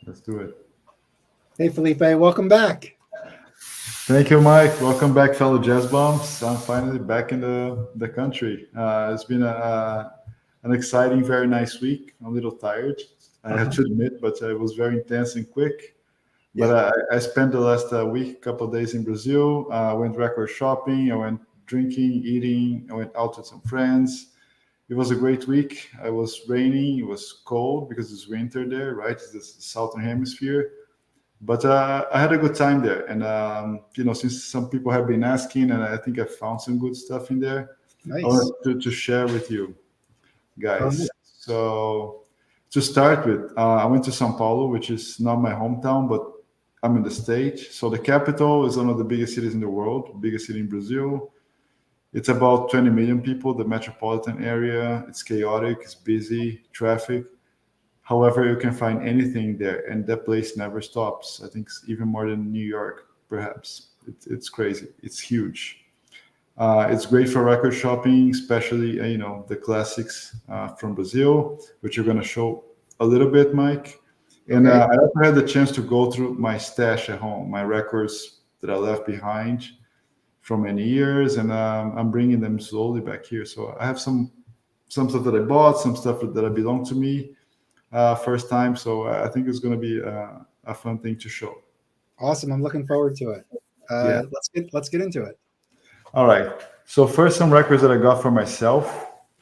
Let's do it. Hey, Felipe, welcome back. Thank you, Mike. Welcome back, fellow jazz bombs. I'm finally back in the country. It's been an exciting, very nice week. I'm a little tired, I have Uh-huh. to admit, but it was very intense and quick. But Yeah. I spent the last week, couple of days in Brazil. I went record shopping. I went drinking, eating. I went out with some friends. It was a great week. It was raining. It was cold because it's winter there, right? It's the southern hemisphere. But I had a good time there, and since some people have been asking, and I think I found some good stuff in there, I Nice. wanted to share with you All right. guys. So to start with, I went to São Paulo, which is not my hometown, but I'm in the state. So the capital is one of the biggest cities in the world, biggest city in Brazil. It's about 20 million people. The metropolitan area. It's chaotic. It's busy. Traffic. However, you can find anything there, and that place never stops. I think it's even more than New York, perhaps. It's crazy. It's huge. It's great for record shopping, especially the classics from Brazil, which you're going to show a little bit, Mike. And Okay. I also had the chance to go through my stash at home, my records that I left behind from many years, and I'm bringing them slowly back here. So I have some stuff that I bought, some stuff that belong to me first time. So I think it's going to be a fun thing to show. Awesome. I'm looking forward to it. Yeah. Let's get into it. All right. So first, some records that I got for myself.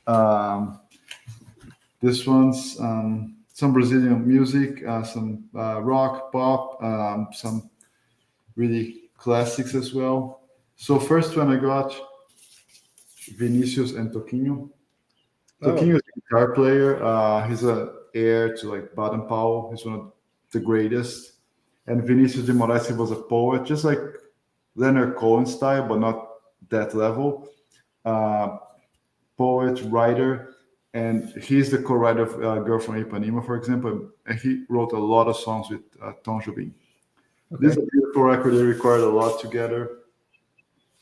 Um, this one's some Brazilian music, some rock, pop, some really classics as well. So first one I got Vinicius and Toquinho. Oh, Toquinho is a guitar player. He's a heir to like Baden Powell. He's one of the greatest. And Vinicius de Moraes, he was a poet, just like Leonard Cohen style, but not that level. Uh, Poet, writer, and he's the co-writer of Girl from Ipanema, for example. And he wrote a lot of songs with Tom Jobim. This is okay. a beautiful record. They recorded a lot together.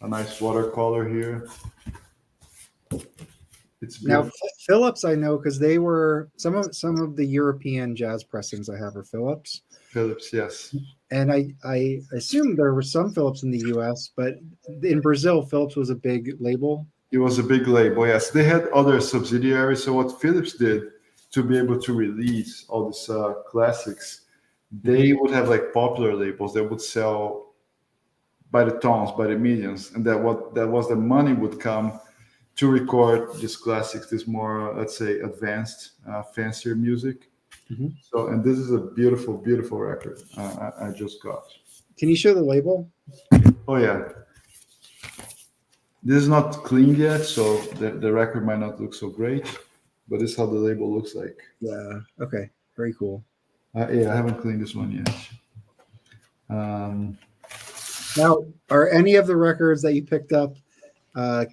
A nice watercolor here. It's Now, beautiful. Phillips, I know because they were some of the European jazz pressings I have are Phillips, Phillips, yes. and I assume there were some Phillips in the U.S., but in Brazil, Phillips was a big label. It was a big label, yes. They had other subsidiaries. So what Philips did to be able to release all these classics, Mhm. they would have like popular labels that would sell by the tons, by the millions, and that was the money would come to record these classics, this more let's say advanced, fancier music. Mhm. So, and this is a beautiful, beautiful record I just got. Can you show the label? Oh yeah, this is not cleaned yet, so the record might not look so great, but this is how the label looks like. Yeah. Okay. Very cool. Yeah, I haven't cleaned this one yet. Um, Now, are any of the records that you picked up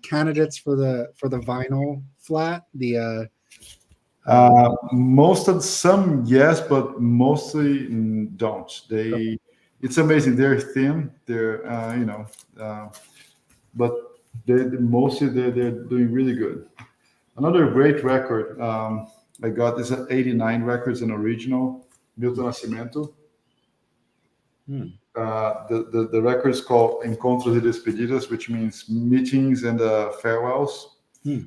candidates for the vinyl flat? The Most of some yes, but mostly don't. It's amazing. They're thin. They're uh, but mostly they're doing really good. Another great record I got is an '89 records, an original Milton Nascimento. Hmm. The record is called Encontros e Despedidas, which means meetings and farewells. Hmm.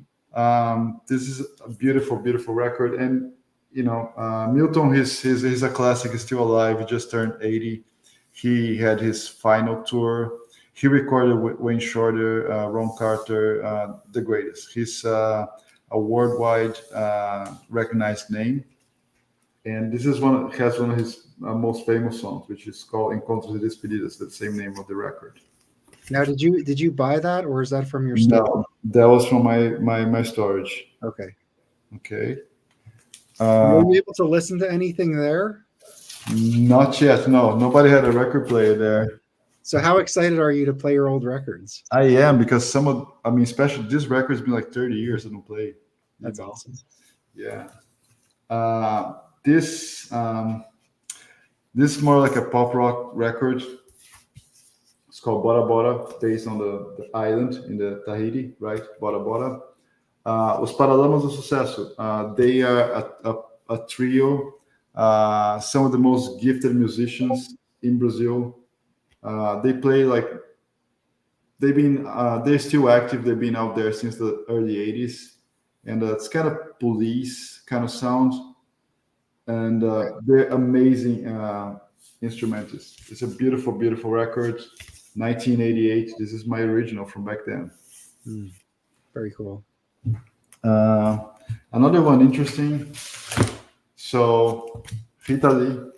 This is a beautiful, beautiful record, and Milton, he's a classic. He's still alive. He just turned 80. He had his final tour. He recorded with Wayne Shorter, Ron Carter, the greatest. He's a worldwide recognized name, and this is has one of his most famous songs, which is called "Encontros e Despedidas," the same name of the record. Now, did you buy that, or is that from your store? No, that was from my storage. Okay. Okay. Were Uh, you able to listen to anything there? Not yet. No, nobody had a record player there. So, how excited are you to play your old records? I am because I mean, especially this record's been like 30 years I don't play. You That's know, awesome. yeah. Uh, this this is more like a pop rock record. It's called Bora Bora, based on the island in the Tahiti, right? Bora Bora. Os Paralamas do Sucesso. They are a trio Some of the most gifted musicians in Brazil. They play like they're still active. They've been out there since the early '80s, and it's kind of police kind of sound, and they're amazing instrumentalists. It's a beautiful, beautiful record. 1988. This is my original from back then. Hmm. Very cool. Uh, Another one interesting. So Rita Lee.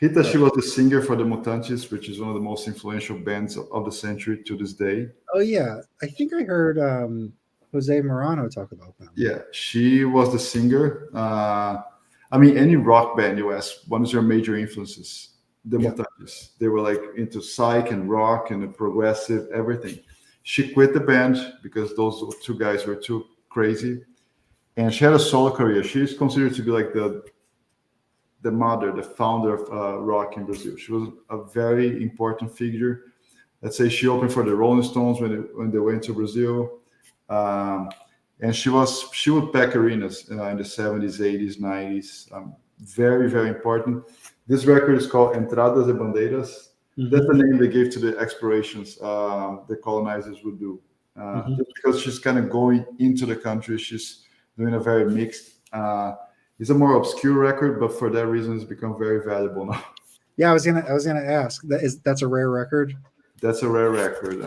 Rita, she was the singer for the Mutantes, which is one of the most influential bands of the century to this day. Oh yeah, I think I heard Jose Morano talk about them. Yeah, she was the singer. I mean, any rock band you ask, what is your major influences? The Yeah. Mutantes. They were like into psych and rock and progressive, everything. She quit the band because those two guys were too crazy, and she had a solo career. She's considered to be like the mother, the founder of rock in Brazil. She was a very important figure. Let's say she opened for the Rolling Stones when they went to Brazil, um, and she would pack arenas in the '70s, '80s, '90s. Very very important. This record is called Entradas e Bandeiras. That's the name they gave to the explorations the colonizers would do. Just because she's kind of going into the country, she's doing a very mixed. It's a more obscure record, but for that reason, it's become very valuable now. Yeah, I was gonna ask. That's a rare record? That's a rare record.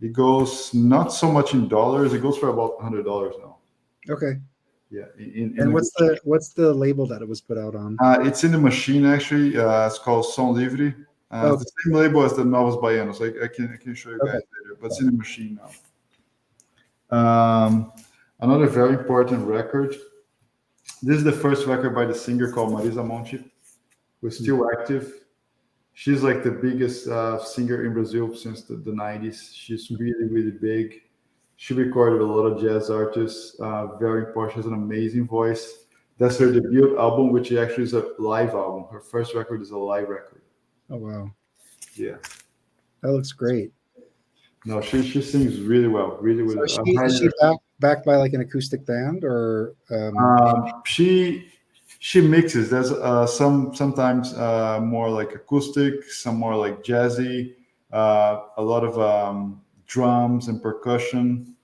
It goes not so much in dollars. It goes for about $100 now. Okay. Yeah. And what's the label that it was put out on? It's in the machine actually. It's called Som Livre. It's the same label as the Novos Baianos. I can show you guys later, but it's in the machine now. Another very important record. This is the first record by the singer called Marisa Monte, who's still active. She's like the biggest singer in Brazil since the '90s. She's really, really big. She recorded with a lot of jazz artists. Very important. She has an amazing voice. That's her debut album, which actually is a live album. Her first record is a live record. Oh wow. Yeah. That looks great. No, she sings really well. Really, really So well. is she backed by like an acoustic band or She mixes. There's sometimes more like acoustic, some more like jazzy, a lot of drums and percussion,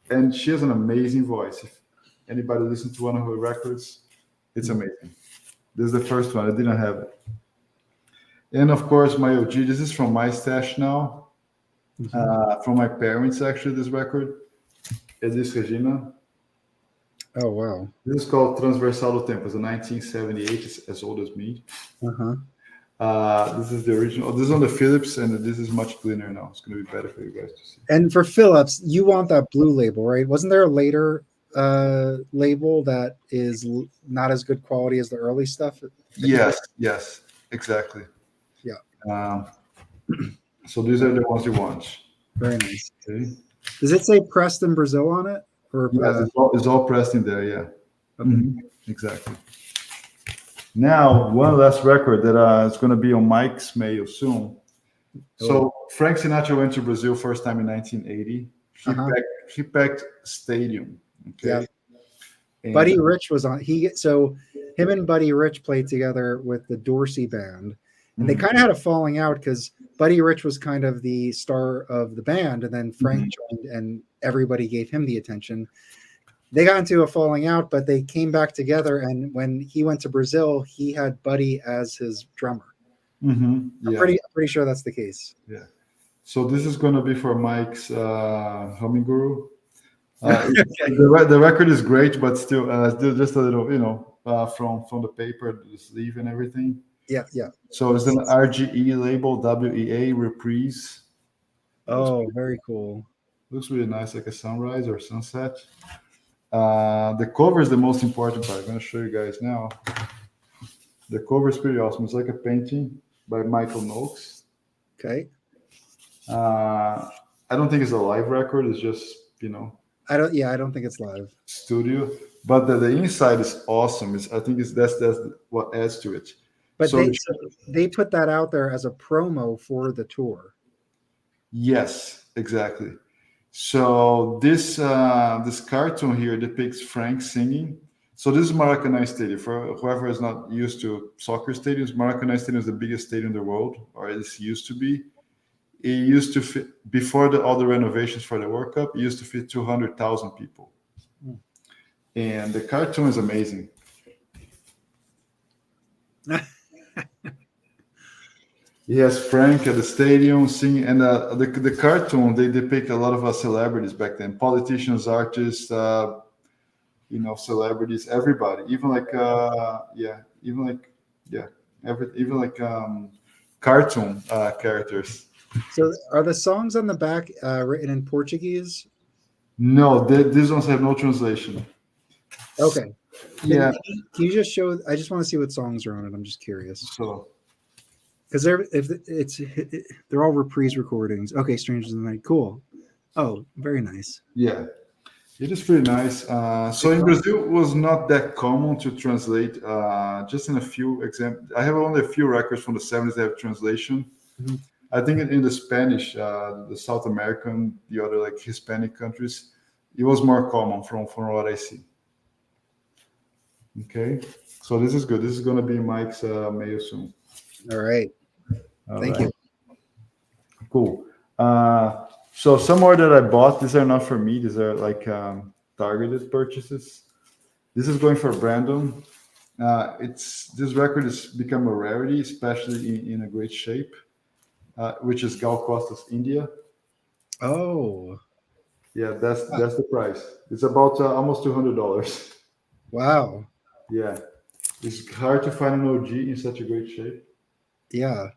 and she has an amazing voice. If anybody listens to one of her records, it's amazing. This is the first one. I didn't have it, and of course my OG. This is from my stash now, from my parents actually. This record, Elis Regina. Oh wow. This is called Transversal do Tempo. It's a 1978. It's as old as me. This is the original. This is on the Philips, and this is much cleaner now. It's going to be better for you guys to see. And for Philips, you want that blue label, right? Wasn't there a later label that is not as good quality as the early stuff? Yes, exactly. Yeah. So these are the ones you want. Very nice. Okay. Does it say pressed in Brazil on it? Or Yes, it's all pressed in there. Yeah. Okay. Exactly. Now, one last record that is going to be on Mike's mail soon. So Frank Sinatra went to Brazil first time in 1980. He packed stadium. Okay. Yeah. Buddy Rich was on. So him and Buddy Rich played together with the Dorsey band, and they kind of had a falling out because Buddy Rich was kind of the star of the band, and then Frank joined, and everybody gave him the attention. They got into a falling out, but they came back together. And when he went to Brazil, he had Buddy as his drummer. Yeah. I'm pretty sure that's the case. Yeah. So this is going to be for Mike's Humming Guru. The record is great, but still just a little, from the paper, the sleeve and everything. Yeah. So it's an RGE label, WEA Reprise. Oh, very cool. Looks really nice, like a sunrise or sunset. The cover is the most important part. I'm going to show you guys now. The cover is pretty awesome. It's like a painting by Michael Noakes. Okay. I don't think it's a live record. It's just, I don't think it's live. Studio. But the inside is awesome. I think that's what adds to it. But they put that out there as a promo for the tour. Yes, exactly. So this cartoon here depicts Frank singing. So this is Maracanã Stadium. For whoever is not used to soccer stadiums, Maracanã Stadium is the biggest stadium in the world, or it used to be. It used to fit before all the renovations for the World Cup. It used to fit 200,000 people, and the cartoon is amazing. He has Frank at the stadium singing, and the cartoon they depict a lot of celebrities back then, politicians, artists, celebrities, everybody, even like even like yeah, even like cartoon characters. So are the songs on the back written in Portuguese? No, these ones have no translation. Okay. Yeah. Can you just show? I just want to see what songs are on it. I'm just curious So because they're all reprise recordings. Okay, Strangers in the Night. Cool. Oh, very nice. yeah, it is pretty nice. So in Brazil, it was not that common to translate. Just in a few examples, I have only a few records from the '70s that have translation. Mhm. I think in the Spanish, the South American, the other like Hispanic countries, it was more common from what I see. Okay, so this is good. This is going to be Mike's mail soon. All right. All Thank right. you. Cool. So some more that I bought, these are not for me. These are like targeted purchases. This is going for Brandon. This record has become a rarity, especially in a great shape, which is Gal Costa's India. Oh, Yeah, that's the price. It's about almost $200. wow. Yeah, it's hard to find an OG in such a great shape. Yeah.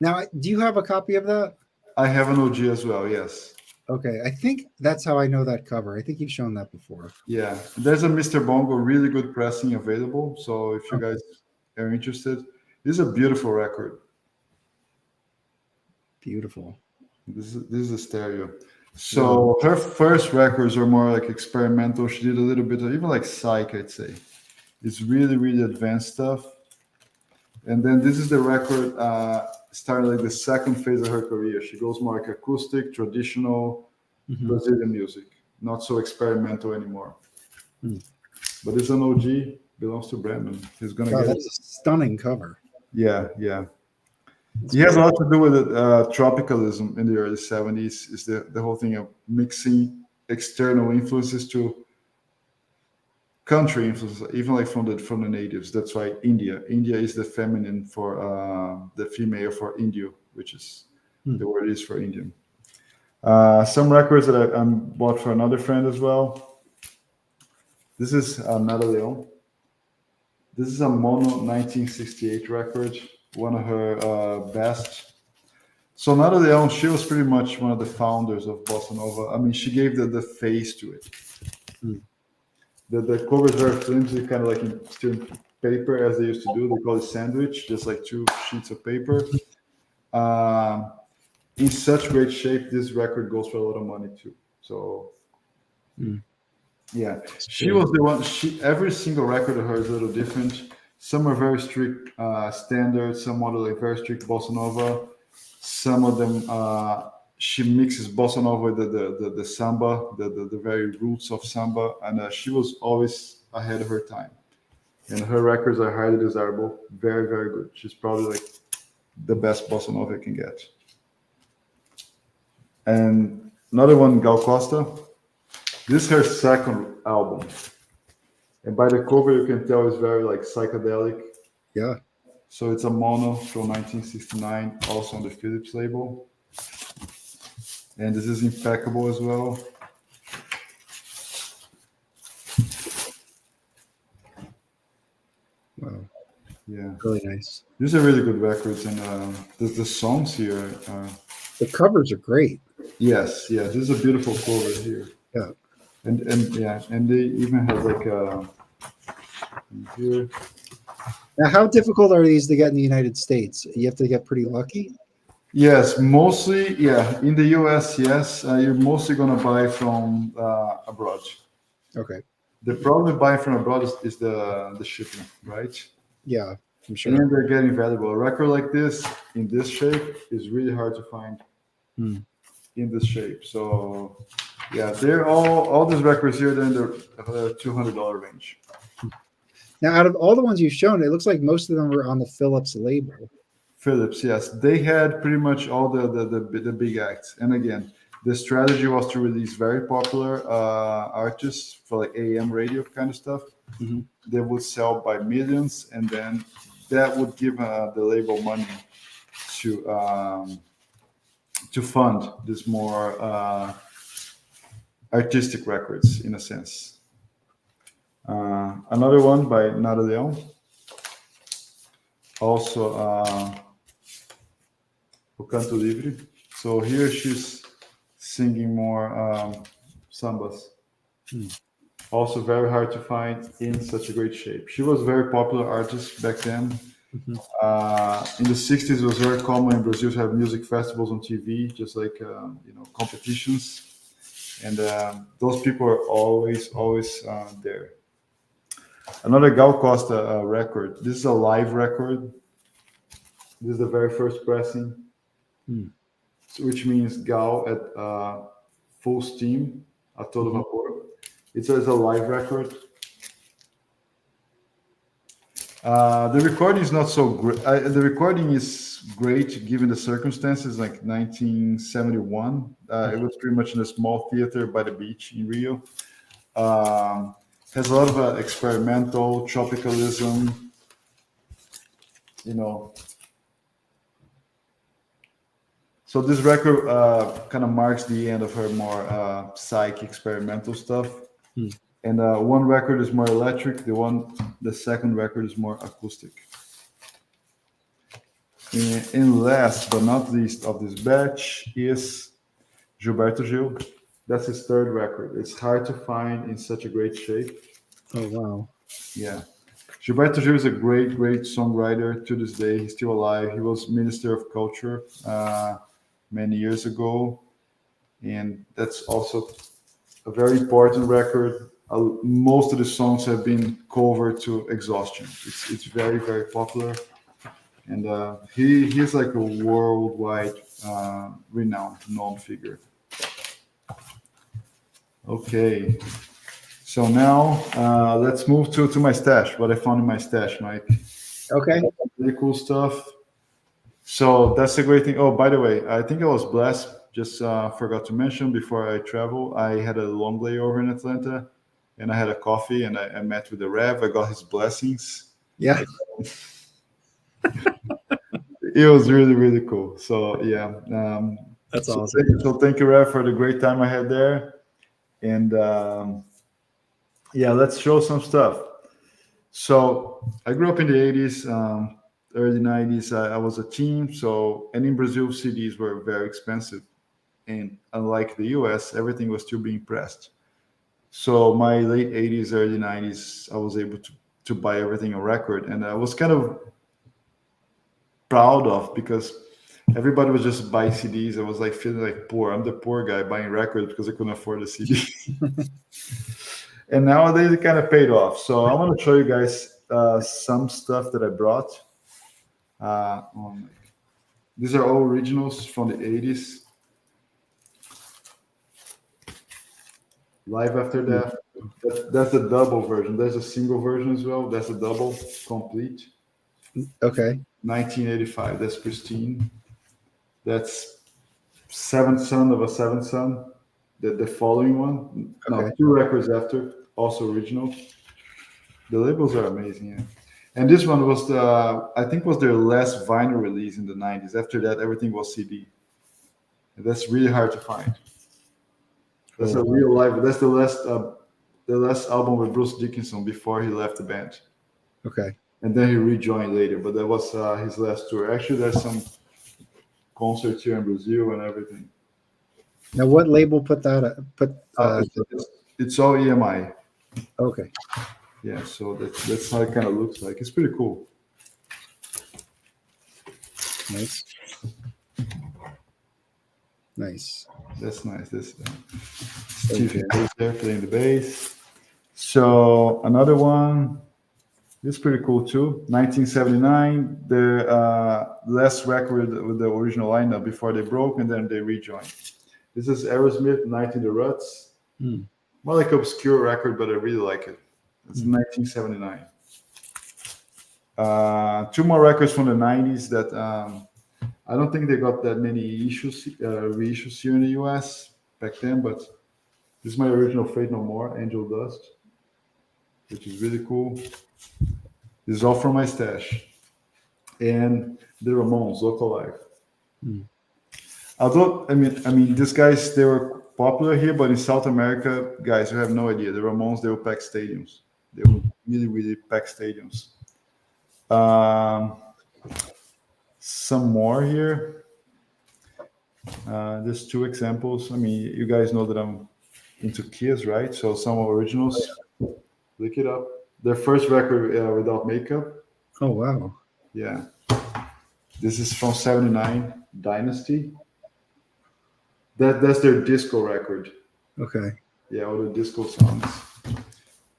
Now, do you have a copy of that? I have an OG as well. Yes. Okay, I think that's how I know that cover. I think you've shown that before. Yeah, there's a Mr. Bongo really good pressing available. So if you guys are interested, this is a beautiful record. Beautiful. This is a stereo. So her first records are more like experimental. She did a little bit of even like psych, I'd say. It's really, really advanced stuff. And then this is the record starting like the second phase of her career. She goes more like acoustic, traditional Brazilian music, not so experimental anymore. But it's an OG, belongs to Brandon. He's gonna Wow, get that's it. a stunning cover. Yeah, yeah. He has a lot to do with it, tropicalism in the early '70s. Is the whole thing of mixing external influences to country influences, even like from the natives. That's why India is the feminine for the female for Indio, which is the word is for Indian. Some records that I bought for another friend as well. This is Nada Leon. This is a mono 1968 record, one of her best. So Nada Leon, she was pretty much one of the founders of bossa nova. I mean, she gave the face to it. The covers are flimsy, kind of like still in paper, as they used to do. They call it sandwich, just like two sheets of paper. In such great shape, this record goes for a lot of money too. So, yeah, she was the one. Every single record of hers is a little different. Some are very strict standards. Some are like very strict bossa nova. Some of them she mixes bossa nova with the samba, the very roots of samba, and she was always ahead of her time. And her records are highly desirable, very very good. She's probably like the best bossa nova I can get. And another one, Gal Costa. This is her second album, and by the cover you can tell it's very like psychedelic. Yeah. So it's a mono from 1969, also on the Philips label. And this is impeccable as well. Wow. Yeah, Really nice. these are really good records, and the songs here. The covers are great. Yes, yeah, this is a beautiful cover here, Yeah. and yeah, and they even have like here. Now, how difficult are these to get in the United States? You have to get pretty lucky. Yes, mostly, yeah. In the US, yes, you're mostly gonna buy from abroad. Okay. The problem with buying from abroad is the shipping, right? Yeah, I'm sure. And they're getting valuable. A record like this in this shape is really hard to find in this shape. So Yeah, they're all these records here. They're in the $200 range. Now, out of all the ones you've shown, it looks like most of them are on the Philips label. Philips, yes, they had pretty much all the big acts. And again, the strategy was to release very popular artists for like AM radio kind of stuff. Mm-hmm. They would sell by millions, and then that would give the label money to fund this more artistic records in a sense. Another one by Nada Leon, also O Canto Livre. So here she's singing more sambas. Also very hard to find in such a great shape. She was a very popular artist back then. Mm-hmm. In the 60s, it was very common in Brazil to have music festivals on TV, just like competitions. And those people are always there. Another Gal Costa record. This is a live record. This is the very first pressing, which means Gal at full steam, a todo vapor. It's a live record. The recording is not so great. The recording is great given the circumstances. Like 1971, it was pretty much in a small theater by the beach in Rio. Has a lot of experimental tropicalism. So this record kind of marks the end of her more psych experimental stuff. And one record is more electric. The second record is more acoustic. And last but not least of this batch is Gilberto Gil. That's his third record. It's hard to find in such a great shape. Oh, wow. Yeah. Gilberto Gil is a great songwriter to this day. He's still alive. He was Minister of Culture many years ago. And that's also a very important record. Most of the songs have been covered to exhaustion. It's very, very popular. And he's like a worldwide renowned, known figure. Okay. So now let's move to my stash, what I found in my stash, Mike. Okay. Really cool stuff. So that's a great thing. Oh, by the way, I think I was blessed. Just forgot to mention before I travel, I had a long layover in Atlanta, and I had a coffee, and I met with the Rev. I got his blessings. Yeah. It was really, really cool. So yeah, That's awesome. So thank you, Rev, for the great time I had there. And yeah, let's show some stuff. So I grew up in the 80s, early 90s. I was a teen. And in Brazil, CDs were very expensive. And unlike the US, everything was still being pressed. So my late 80s, early 90s, I was able to buy everything on record. And I was kind of proud of, because everybody was just buying CDs. I was like feeling like poor. I'm the poor guy buying records because I couldn't afford a CD. And nowadays it kind of paid off. So I want to show you guys some stuff that I brought. These are all originals from the 80s. Live After Death. That's the double version. There's a single version as well. That's a double complete. Okay. 1985. That's Christine. That's Seventh Son of a Seventh Son. The following one. Okay. No, 2 records after, also original. The labels are amazing. Yeah. And this one was I think was their last vinyl release in the 90s. After that, everything was CD. And that's really hard to find. That's a real live. That's the last album with Bruce Dickinson before he left the band. Okay. And then he rejoined later, but that was his last tour. Actually, there's some concerts here in Brazil and everything. Now, what label put that? It's all EMI. Okay. Yeah, so that's how it kind of looks like. It's pretty cool. Nice. Nice. That's nice. This Steve is there playing the bass. So another one. This is pretty cool too. 1979, the last record with the original lineup before they broke, and then they rejoined. This is Aerosmith, Night in the Ruts. Hmm. More like obscure record, but I really like it. It's 1979. Two more records from the 90s that I don't think they got that many issues, reissues here in the US back then, but this is my original Fate No More, Angel Dust, which is really cool. This is all from my stash. And the Ramones, Look Alive. Hmm. Although, I mean, these guys, they were popular here, but in South America, guys, you have no idea. The Ramones, they will pack stadiums. They will really, really pack stadiums. Um, some more here. Just two examples. I mean, you guys know that I'm into Kiss, right? So some originals. Look it up. Their first record without makeup. Oh wow. Yeah. This is from '79, Dynasty. That's their disco record. Okay. Yeah, all the disco songs.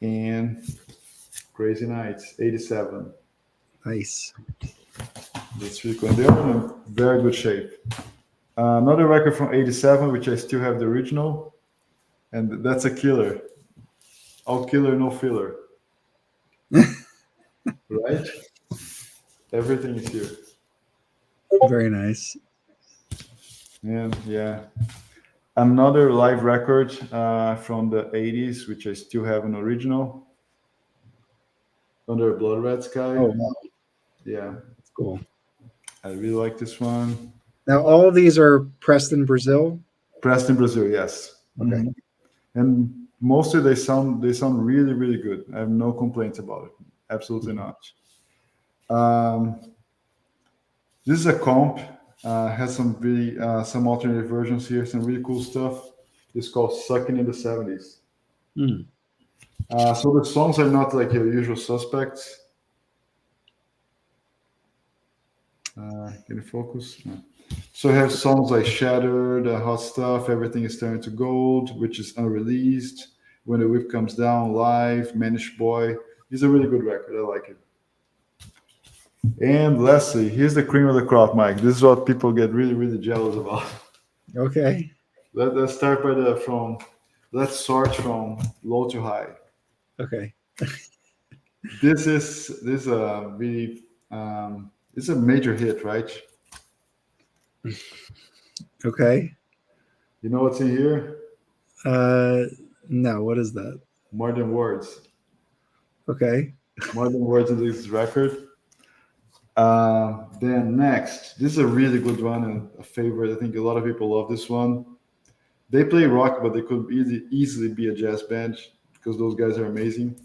And Crazy Nights, '87. Nice. That's really cool. And they are in very good shape. Another record from '87, which I still have the original, and that's a killer. All killer, no filler. Right? Everything is here. Very nice. And yeah. Another live record from the '80s, which I still have an original. Under a Blood Red Sky. Oh wow. Yeah, That's cool. I really like this one. Now all of these are pressed in Brazil. Pressed in Brazil, yes. Okay. Mhm. And mostly they sound really really good. I have no complaints about it. Absolutely not. Um, this is a comp. Has some really some alternative versions here. Some really cool stuff. It's called "Sucking in the '70s." Hmm. So the songs are not like your usual suspects. Can you focus? No. So you have songs like "Shattered," "Hot Stuff," "Everything Is Turning to Gold," which is unreleased. "When the Whip Comes Down," "Live," "Manish Boy." It's a really good record. I like it. And lastly, here's the cream of the crop, Mike. This is what people get really, really jealous about. Okay. Let's start by the from. Let's sort from low to high. Okay. This is a really it's a major hit, right? Okay. You know what's in here? Uh no, what is that? More than words. Okay. More than words in this record. Then next, this is a really good one and a favorite. I think a lot of people love this one. They play rock, but they could easily be a jazz band because those guys are amazing.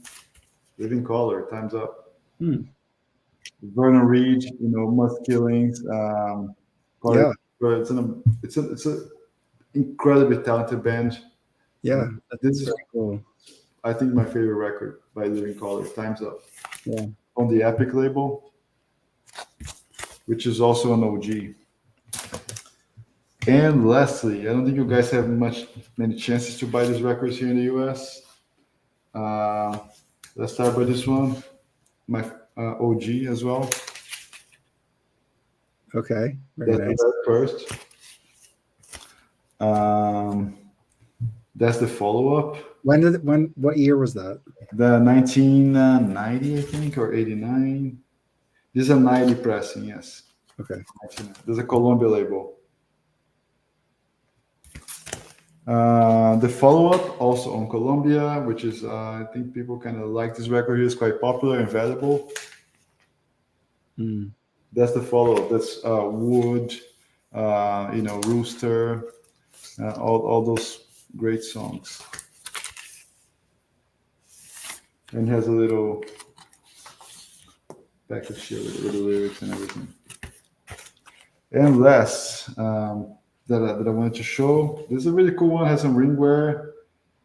Living Color, Time's Up. Hmm. Vernon Reed, Must Killings. Color, Yeah. but it's a incredibly talented band. Yeah. This That's is, very cool. I think, my favorite record by Living Color, Time's Up, Yeah. on the Epic label, which is also an OG. And lastly, I don't think you guys have many chances to buy these records here in the US. Uh, let's start by this one, my OG as well. Okay. Very That's the nice. very first. Um, that's the follow up, What year was that? the 1990, I think, or '89. This is a '90 pressing, yes. Okay. There's a Columbia label. The follow-up also on Columbia, which is I think people kind of like this record here. It's quite popular and valuable. Hmm. That's the follow-up. That's Wood, Rooster, all those great songs. And has a little package here with the lyrics and everything. And last, that I wanted to show. This is a really cool one. Has some ringware.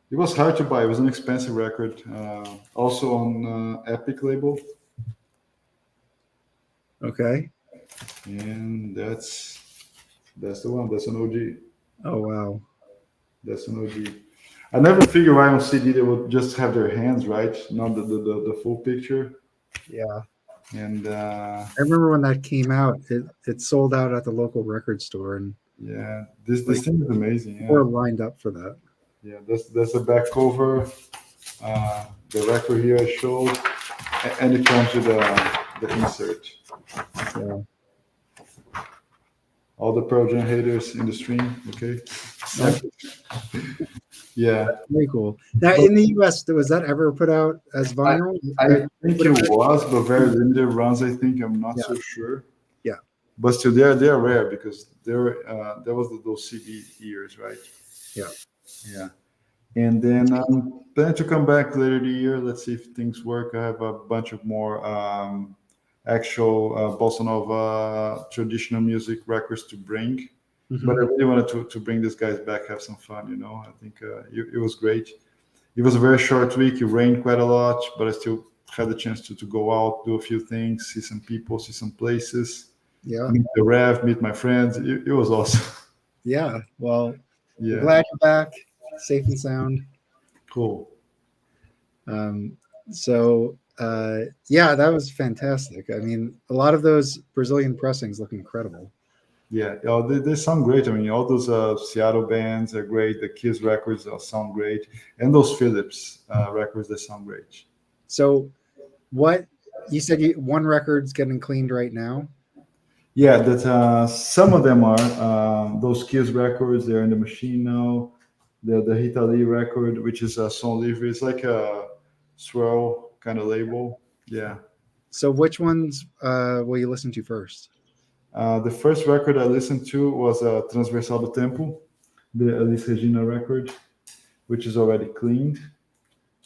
It was hard to buy. It was an expensive record. Also on Epic label. Okay. And that's the one. That's an OG. Oh wow. That's an OG. I never figured why on CD they would just have their hands, right? Not the full picture. Yeah. And I remember when that came out, it sold out at the local record store, and Yeah, this Like thing is amazing. Yeah, we're lined up for that. yeah. That's the back cover. The record here I showed, and it comes with the insert. Yeah. All the Pearl Jam haters in the stream. Okay. No, Yeah, very cool. Now but in the US, was that ever put out as I, vinyl? I think Would it have was, but very been- limited runs. I think I'm not yeah, so sure. yeah, But still, they're rare because there was those CD years, right? yeah. Yeah. And then plan to come back later the year. Let's see if things work. I have a bunch of more actual bossa nova traditional music records to bring. But I Hmm. really wanted to bring these guys back, have some fun. I think it was great. It was a very short week. It rained quite a lot, but I still had the chance to go out, do a few things, see some people, see some places, Yeah, meet the Rev, meet my friends. It was awesome. yeah. Well, we're Yeah, glad you're back, safe and sound. cool. Um, yeah, that was fantastic. I mean, a lot of those Brazilian pressings look incredible. Yeah, they sound great. I mean, all those Seattle bands are great. The Kiss records sound great, and those Philips records they sound great. So, what you said? One record's getting cleaned right now. Yeah, that some of them are those Kiss records. They're in the machine now. The Rita Lee record, which is a Son Livre, it's like a swirl kind of label. Yeah. So, which ones will you listen to first? The first record I listened to was Transversal do Tempo, the Elis Regina record, which is already cleaned.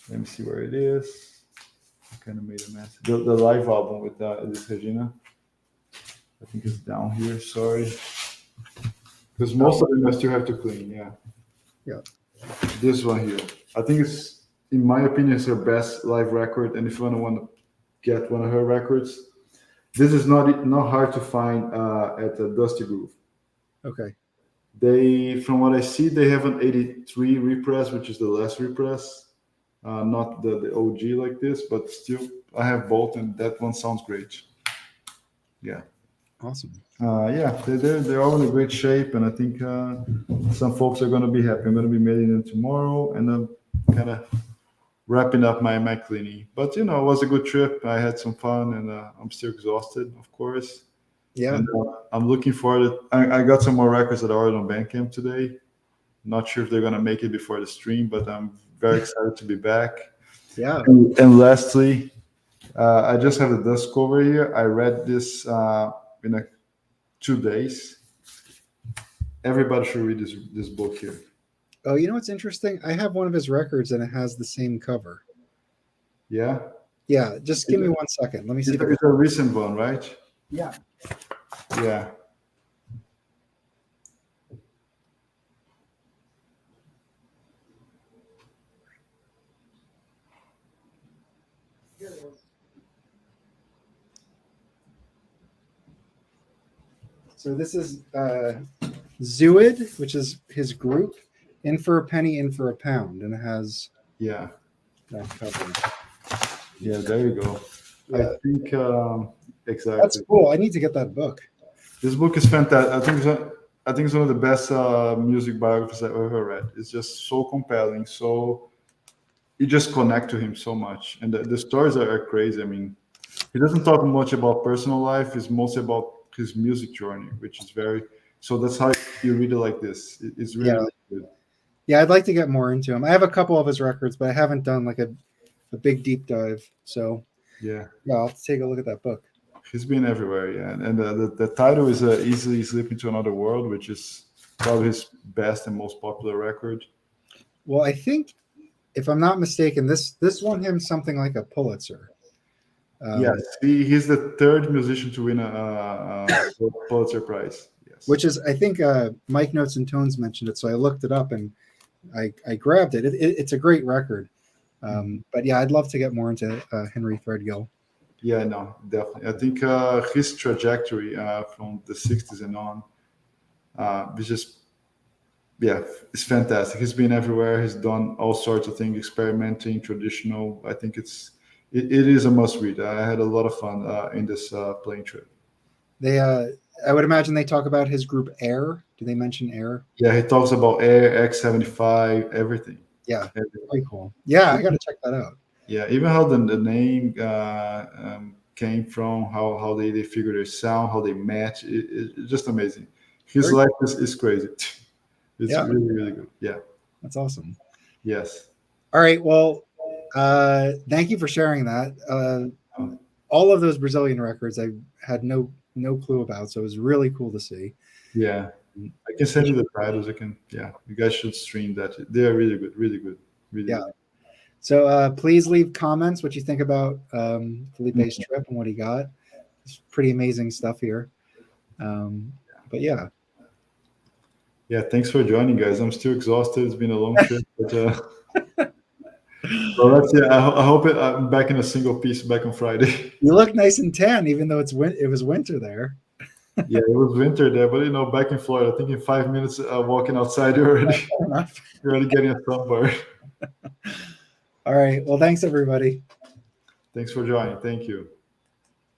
Let me see where it is. I kind of made a mess. The live album with Elis Regina. I think it's down here. Sorry. Because most of them I still have to clean. Yeah. Yeah. This one here. I think it's, in my opinion, it's her best live record. And if you want to get one of her records, this is not hard to find at Dusty Groove. Okay. They, from what I see, they have an '83 repress, which is the last repress, not the OG like this, but still, I have both, and that one sounds great. Yeah. Awesome. Yeah, they're all in a great shape, and I think some folks are going to be happy. I'm going to be mailing them tomorrow, and I'm kind of wrapping up my cleaning. But it was a good trip. I had some fun, and I'm still exhausted, of course. Yeah. And I'm looking forward. I got some more records that I ordered on Bandcamp today. Not sure if they're going to make it before the stream, but I'm very excited to be back. Yeah. And lastly, I just have the dust cover here. I read this in 2 days. Everybody should read this book here. Oh, you know what's interesting? I have one of his records, and it has the same cover. Yeah, Yeah. Just give me 1 second. Let me see. it's a recent one, right? Yeah. Yeah. So this is Zooid, which is his group, In for a Penny, In for a Pound, and it has Yeah. that cover. Yeah. There you go. Yeah. I think exactly. That's cool. I need to get that book. This book is fantastic. I think it's one of the best music biographies I've ever read. It's just so compelling. So you just connect to him so much, and the stories are crazy. I mean, he doesn't talk much about personal life. It's mostly about his music journey, which is very. So that's how you read it like this. It's really, Yeah. really good. Yeah, I'd like to get more into him. I have a couple of his records, but I haven't done like a big deep dive. So Yeah, yeah, I'll have to take a look at that book. he's been everywhere. Yeah, and the title is "Easily Slip into Another World," which is probably his best and most popular record. Well, I think if I'm not mistaken, this won him something like a Pulitzer. Yes, he's the third musician to win a Pulitzer Prize. Yes. Which is, I think Mike Notes and Tones mentioned it, so I looked it up and I grabbed it. It's a great record. But yeah, I'd love to get more into Henry Threadgill. Yeah, no, definitely. I think his trajectory from the '60s and on is just, yeah, it's fantastic. He's been everywhere. He's done all sorts of things, experimenting, traditional. I think it is a must read. I had a lot of fun in this plane trip. They I would imagine they talk about his group Air. Do they mention Air? Yeah, he talks about Air X75, everything. Yeah, Everything. very cool. Yeah, I got to check that out. Yeah, even how the name came from, how they figure their sound, how they match. It's just amazing. His Very life is crazy. It's Yeah, really, really good. Yeah. that's awesome. Yes. All right, well, thank you for sharing that. All of those Brazilian records I had no clue about, so it was really cool to see. Yeah. I can send you the titles. I can. Yeah. You guys should stream that. They are really good. Really good. Really Yeah. good. So please leave comments what you think about Felipe's Mhm. trip and what he got. It's pretty amazing stuff here. But yeah, Yeah. Thanks for joining, guys. I'm still exhausted. It's been a long trip, but well, that's yeah. I hope I'm back in a single piece back on Friday. you look nice and tan, even though it was winter there. Yeah, it was winter there, but back in Florida, I think in 5 minutes walking outside, Fair enough. you're already getting a sunburn. All right. Well, thanks everybody. Thanks for joining. Thank you.